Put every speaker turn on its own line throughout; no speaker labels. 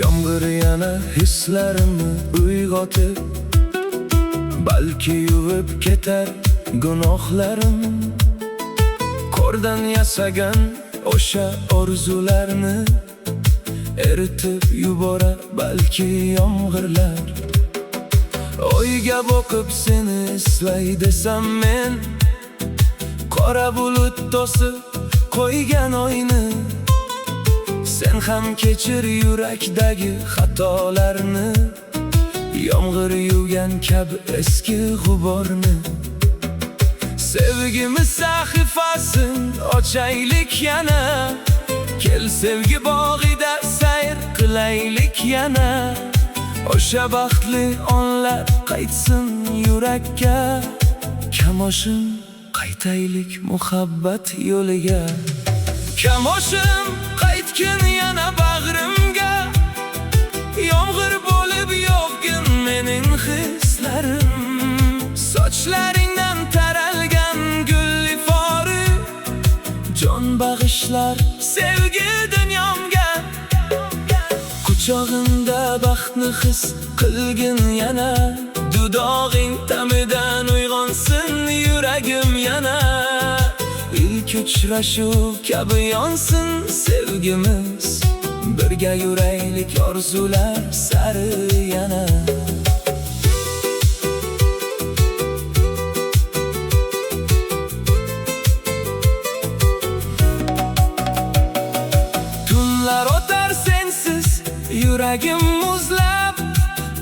Yomg'ir yana hislarimni uyg'otib, balki yuvib ketar gunohlarim. Qordan yasagan o'sha orzularni eritib yuborar balki yomg'irlar. O'yga boqib seni eslay desam men, qora bulut to'sib qo'ygan oyni. Sen ham kechir yurakdagi xatolarni, yomg'ir yuvgan kabi eski g'uborni. Sevgimiz sahifasin ochaylik yana, kel sevgi bog'ida sayr qilaylik yana. O'sha baxtli onlar qaytsin yurakka, kamoshim qaytaylik muhabbat yo'liga. Kamoshim qaytgin yana bag'rimga, yomg'ir bo'lib yog'gin mening hislarim. Sochlaringdan taralgan gul ifori, jon bag'ishlar sevgi dunyomga. Quchog'imda baxtni his qilgin yana, dudog'ing ta'midan uyg'onsin yuragim yana. İlk uchrashuv kabi yonsin sevgimiz, birga yuraylik orzular sari yana. Tunlar o'tar sensiz, yuragim muzlab,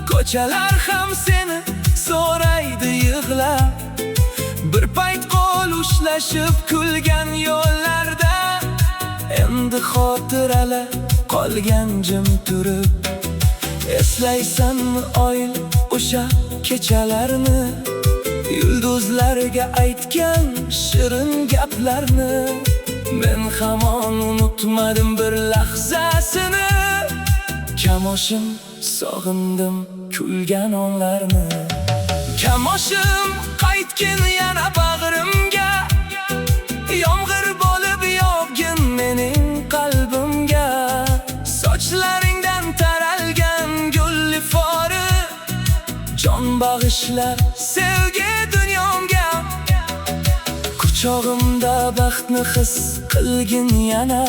ko'chalar ham seni so'raydi yig'lab. Bir payt qo'l ushlashib kulgan yo'llarda, endi xotiralar qolgan jim turib. Eslaysanmi oyli o'sha kechalarni, yulduzlarga aytgan shirin gaplarni. Men hamon unutmadim bir lahzasini, kamoshim sog'indim kulgan onlarni. Kamoshim qaytgin yana bag'rimga, yomg'ir bo'lib yog'gin mening qalbimga. Sochlaringdan taralgan gul ifori, jon bag'ishlar sevgi dunyomga. Quchog'imda baxtni his qilgin yana,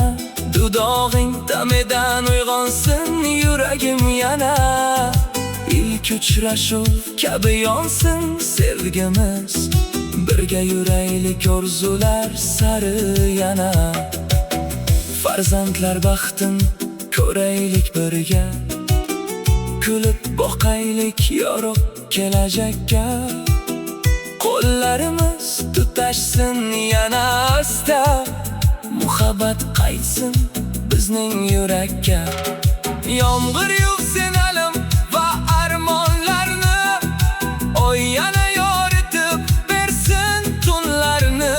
dudog'ing ta'midan uyg'onsin yuragim yana. İlk uchrashuv kabi yonsin sevgimiz, birga yuraylik orzular sari yana. Farzandlar baxtin ko'raylik birga, kulib boqaylik yorug' kelajakka. Qo'llarimiz tutashsin yana asta, muhabbat qaytsin bizning yurakka. Yomg'ir yuvsin alam va armonlarni, oy yana yoritib bersin tunlarni.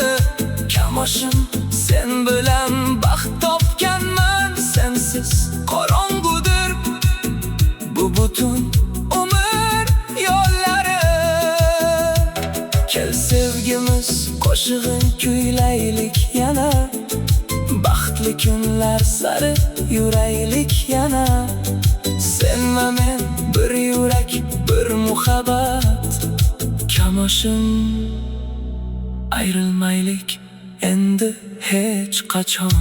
Kamoshim sen bilan baxt topganman, sensiz qorong'udir bu butun umr yo'llari. Kel sevgimiz qo'shig'in kuylaylik yana, baxtli kunlar sari yuraylik yana. Sen va men bir yurak, bir muhabbat, kamoshim ayrilmaylik endi hech qachon.